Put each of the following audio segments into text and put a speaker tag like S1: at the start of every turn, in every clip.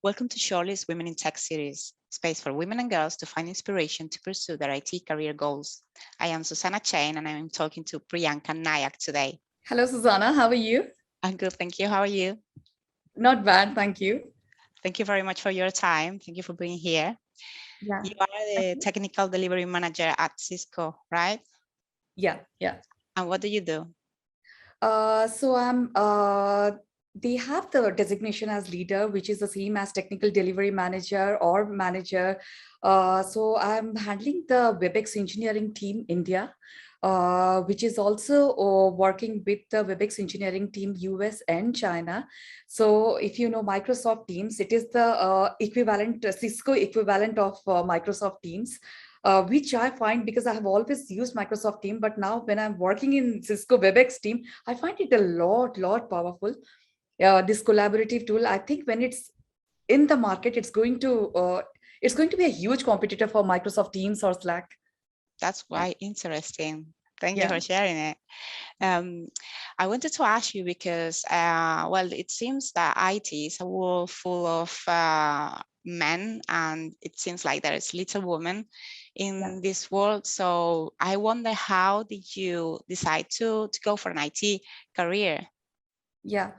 S1: Welcome to Shortly's Women in Tech series, space for women and girls to find inspiration to pursue their IT career goals. I am Susanna Chain and I'm talking to Priyanka Nayak today.
S2: Hello, Susanna. How are you?
S1: I'm good, thank you. How are you?
S2: Not bad, thank you.
S1: Thank you very much for your time. Thank you for being here.
S2: Yeah.
S1: You are the technical delivery manager at Cisco, right?
S2: Yeah.
S1: And what do you do?
S2: So they have the designation as leader, which is the same as technical delivery manager or manager. So I'm handling the WebEx engineering team India, which is also working with the WebEx engineering team US and China. So if you know Microsoft Teams, it is the equivalent, Cisco equivalent of Microsoft Teams. Which I find because I have always used Microsoft Team, but now when I'm working in Cisco WebEx team, I find it a lot powerful. This collaborative tool, I think when it's in the market, it's going to be a huge competitor for Microsoft Teams or Slack.
S1: That's quite interesting. Thank you
S2: Yeah.
S1: for sharing it. Um, I wanted to ask you because, well, it seems that IT is a world full of men, and it seems like there is little women
S2: Yeah.
S1: in this world. So I wonder, how did you decide to go for an IT career?
S2: Yeah.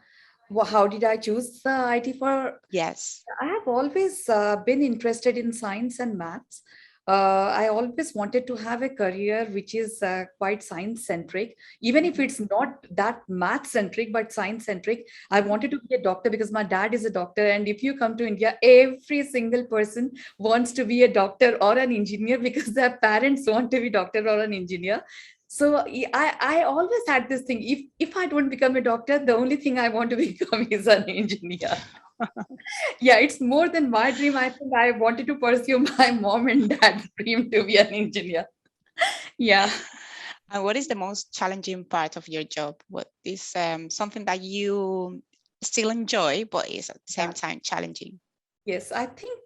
S2: Well, how did I choose IT for?
S1: Yes,
S2: I have always been interested in science and maths. I always wanted to have a career which is quite science centric, even if
S1: mhm,
S2: it's not that math centric, but science centric. I
S1: mhm.
S2: wanted to be a doctor because my dad is a doctor. And if you come to India, every single person wants to be a doctor or an engineer because their parents want to be doctor or an engineer. So I always had this thing. If I don't become a doctor, the only thing I want to become is an engineer. Yeah, it's more than my dream. I think I wanted to pursue my mom and dad's dream to be an engineer. Yeah.
S1: And what is the most challenging part of your job? What is something that you still enjoy, but is at the same
S2: Yeah.
S1: time challenging?
S2: Yes, I think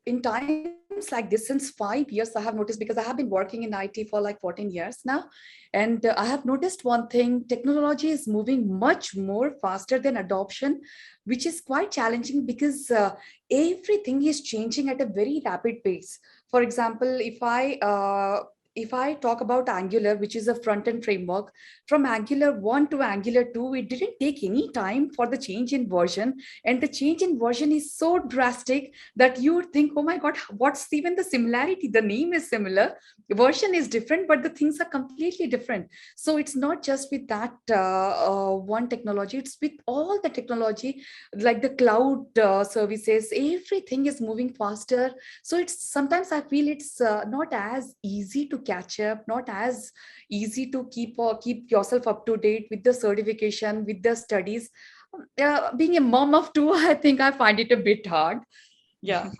S2: in times like this, since 5 years, I have noticed because I have been working in IT for like 14 years now. And I have noticed one thing, technology is moving much more faster than adoption, which is quite challenging because everything is changing at a very rapid pace. For example, if I talk about Angular, which is a front end framework, from Angular 1 to Angular 2, it didn't take any time for the change in version, and the change in version is so drastic that you would think, oh my god, what's even the similarity? The name is similar, the version is different, but the things are completely different. So it's not just with that one technology, it's with all the technology, like the cloud services, everything is moving faster. So it's sometimes I feel it's not as easy to catch up, not as easy to keep yourself up to date with the certification, with the studies. Being a mom of two, I think I find it a bit hard. Yeah,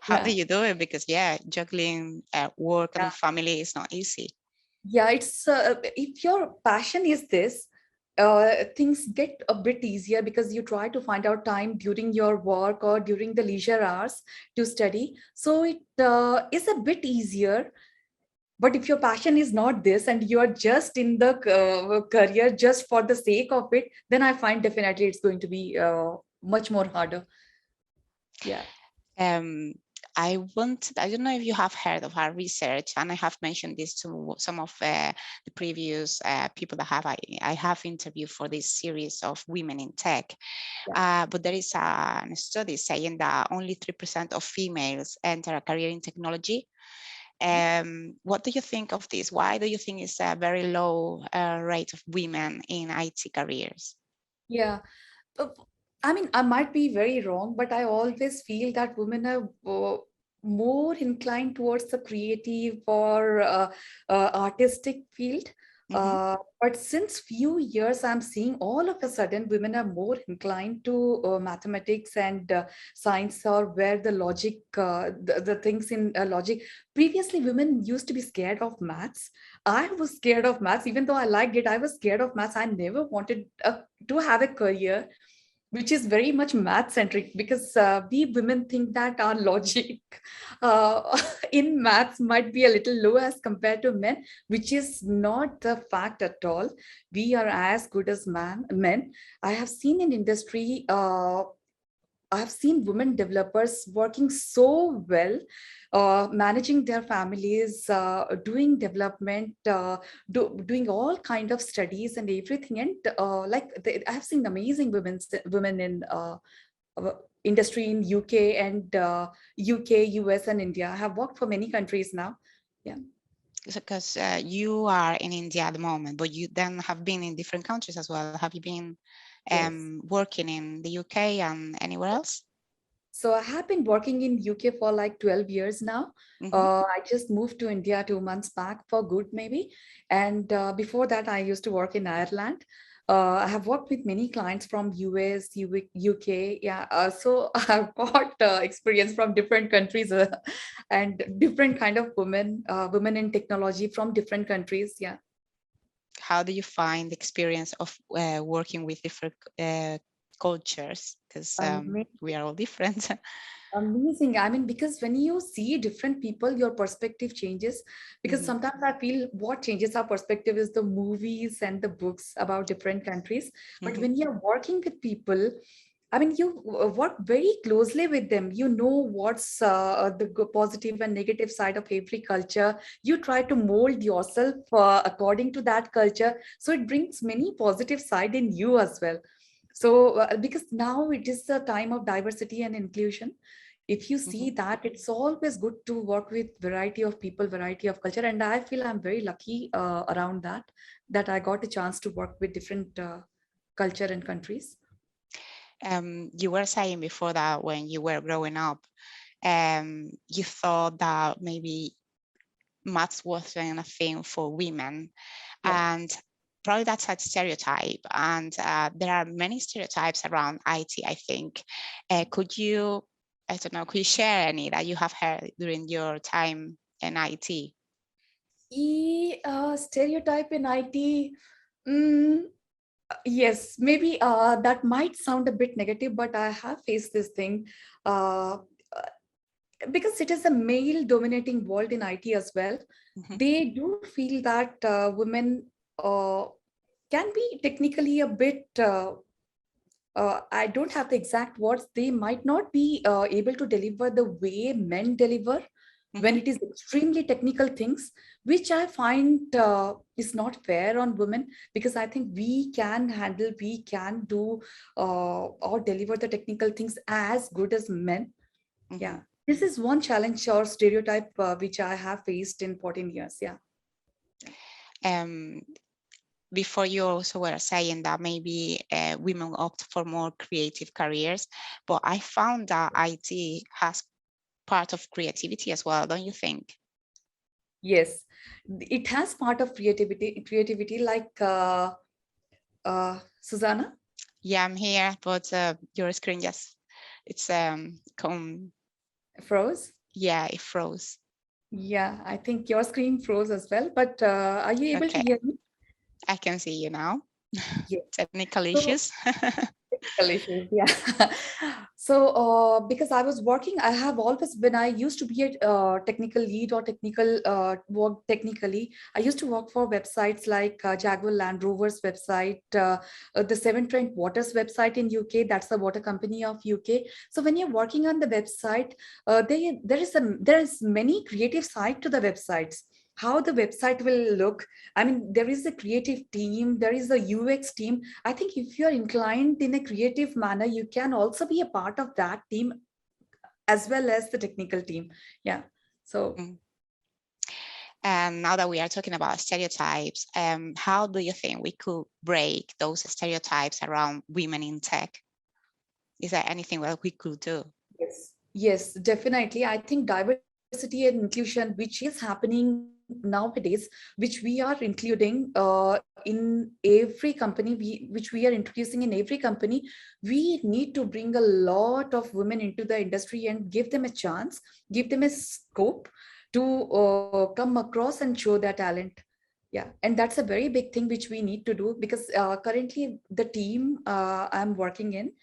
S1: How do
S2: yeah,
S1: you do it? Because yeah, juggling work
S2: yeah.
S1: and family is not easy.
S2: Yeah, it's if your passion is this, things get a bit easier because you try to find out time during your work or during the leisure hours to study. So it is a bit easier. But if your passion is not this and you are just in the career just for the sake of it, then I find definitely it's going to be much more harder. Yeah.
S1: Um, I don't know if you have heard of our research, and I have mentioned this to some of the previous people that I have interviewed for this series of women in tech.
S2: Yeah.
S1: But there is a study saying that only 3% of females enter a career in technology. What do you think of this? Why do you think it's a very low rate of women in IT careers?
S2: Yeah. Uh, I mean, I might be very wrong, but I always feel that women are more inclined towards the creative or artistic field.
S1: Mhm.
S2: But since few years, I'm seeing all of a sudden women are more inclined to mathematics and science, or where the logic, the things in logic. Previously, women used to be scared of maths. I was scared of maths, even though I liked it. I was scared of maths. I never wanted to have a career which is very much math centric because we women think that our logic uh, in maths might be a little low as compared to men, which is not the fact at all. We are as good as men. I have seen in industry I've seen women developers working so well, managing their families, doing development, doing all kind of studies and everything. And I've seen amazing women in industry in UK and UK, US, and India. I have worked for many countries now. Yeah.
S1: Because you are in India at the moment, but you then have been in different countries as well. Have you been
S2: Yes.
S1: working in the UK and anywhere else?
S2: So I have been working in UK for like 12 years now.
S1: Mm-hmm.
S2: I just moved to India 2 months back for good, maybe. And before that, I used to work in Ireland. I have worked with many clients from US, UK. Yeah. So I've got experience from different countries and different kind of women in technology from different countries. Yeah.
S1: How do you find the experience of working with different cultures? Because we are all different.
S2: Amazing. I mean, because when you see different people, your perspective changes. Because
S1: Mm-hmm.
S2: sometimes I feel what changes our perspective is the movies and the books about different countries. But
S1: Mm-hmm.
S2: when you're working with people, I mean, you work very closely with them. You know what's the positive and negative side of every culture. You try to mold yourself according to that culture. So it brings many positive side in you as well. So because now it is a time of diversity and inclusion, if you
S1: Mm-hmm.
S2: see that, it's always good to work with variety of people, variety of culture, and I feel I'm very lucky around that I got a chance to work with different culture and countries.
S1: You were saying before that when you were growing up, you thought that maybe maths wasn't a thing for women,
S2: Yeah.
S1: and probably that's a stereotype. And there are many stereotypes around IT, I think. Could you, I don't know, could you share any that you have heard during your time in IT?
S2: Stereotype in IT. Mm, yes, maybe that might sound a bit negative, but I have faced this thing. Uh, because it is a male dominating world in IT as well,
S1: Mm-hmm.
S2: they do feel that women uh, can be technically a bit, I don't have the exact words, they might not be able to deliver the way men deliver when
S1: Mm-hmm.
S2: it is extremely technical things, which I find is not fair on women, because I think we can handle, we can do or deliver the technical things as good as men.
S1: Mm-hmm.
S2: Yeah, this is one challenge or stereotype which I have faced in 14 years. Yeah.
S1: Um, Before you also were saying that maybe women opt for more creative careers, but I found that IT has part of creativity as well, don't you think?
S2: Yes, it has part of creativity like Susanna.
S1: Yeah, I'm here, but your screen just, it's
S2: Froze.
S1: yeah, it froze.
S2: Yeah, I think your screen froze as well. But are you able to
S1: Okay,
S2: hear me?
S1: I can see you now.
S2: Yes.
S1: Technical
S2: So
S1: issues.
S2: technical issues, yeah. So, because I was working, I have always, when I used to be a technical lead or technical work technically, I used to work for websites like Jaguar Land Rover's website, the Severn Trent Water's website in UK. That's the water company of UK. So when you're working on the website, there is many creative side to the websites. How the website will look. I mean, there is a creative team, there is a UX team. I think if you're inclined in a creative manner, you can also be a part of that team as well as the technical team. Yeah. So,
S1: Mm. And now that we are talking about stereotypes, how do you think we could break those stereotypes around women in tech? Is there anything that we could do?
S2: yes, yes, definitely. I think diversity and inclusion, which is happening nowadays, which we are including in every company, which we are introducing in every company, we need to bring a lot of women into the industry and give them a chance, give them a scope to come across and show their talent. Yeah, and that's a very big thing which we need to do, because currently the team I'm working in,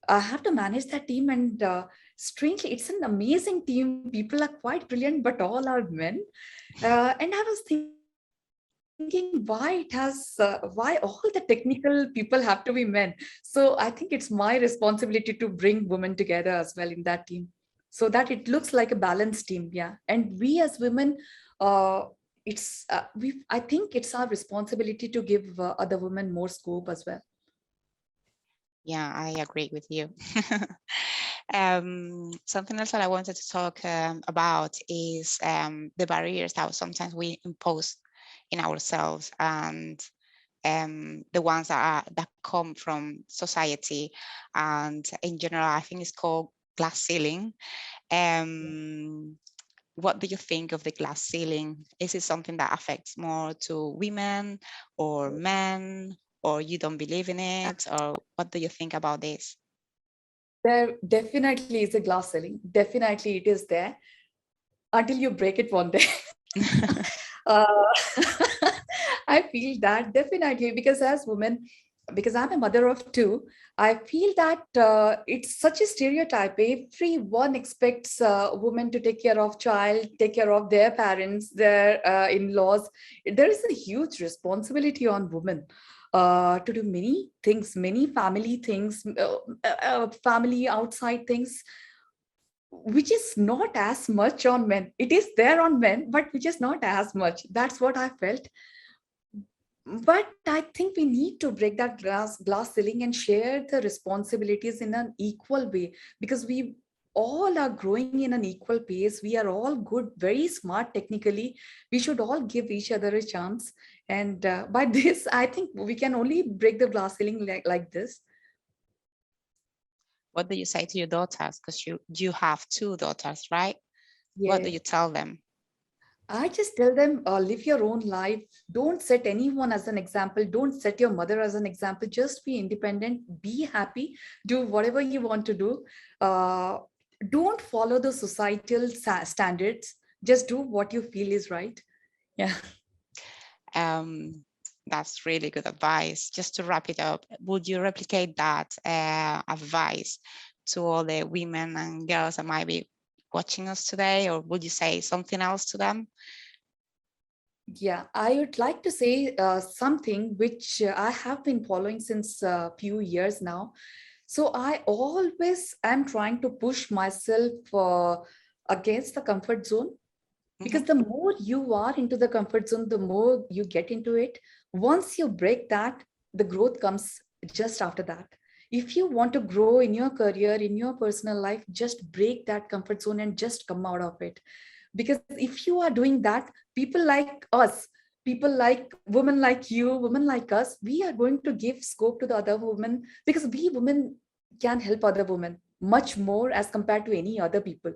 S2: I have to manage that team, and strangely, it's an amazing team. People are quite brilliant, but all are men. And I was thinking, thinking why it has, why all the technical people have to be men. So I think it's my responsibility to bring women together as well in that team, so that it looks like a balanced team. Yeah, and we as women, uh, I think it's our responsibility to give other women more scope as well.
S1: Yeah, I agree with you. Something else that I wanted to talk about is the barriers that sometimes we impose in ourselves, and the ones that come from society, and in general, I think it's called glass ceiling. Um, what do you think of the glass ceiling? Is it something that affects more to women or men, or you don't believe in it, or what do you think about this?
S2: There definitely is a glass ceiling. Definitely it is there until you break it one day. uh, I feel that definitely, because as women, because I'm a mother of two, I feel that it's such a stereotype. Everyone expects women to take care of child, take care of their parents, their in-laws. There is a huge responsibility on women to do many things, many family things, family outside things, which is not as much on men. It is there on men, but which is not as much. That's what I felt. But I think we need to break that glass ceiling and share the responsibilities in an equal way, because we all are growing in an equal pace. We are all good, very smart technically. We should all give each other a chance. And by this, I think we can only break the glass ceiling like this.
S1: What do you say to your daughters? Because you have two daughters, right? What do
S2: Yeah.
S1: you tell them?
S2: I just tell them, live your own life. Don't set anyone as an example. Don't set your mother as an example. Just be independent, be happy, do whatever you want to do. Uh, don't follow the societal standards. Just do what you feel is right. Yeah.
S1: Um, that's really good advice. Just to wrap it up, would you replicate that advice to all the women and girls that might be watching us today, or would you say something else to them?
S2: Yeah, I would like to say something which I have been following since a few years now. So I always am trying to push myself against the comfort zone, because
S1: Mhm.
S2: the more you are into the comfort zone, the more you get into it. Once you break that, the growth comes just after that. If you want to grow in your career, in your personal life, just break that comfort zone and just come out of it. Because if you are doing that, people like us, people like women like you, women like us, we are going to give scope to the other women, because we women can help other women much more as compared to any other people.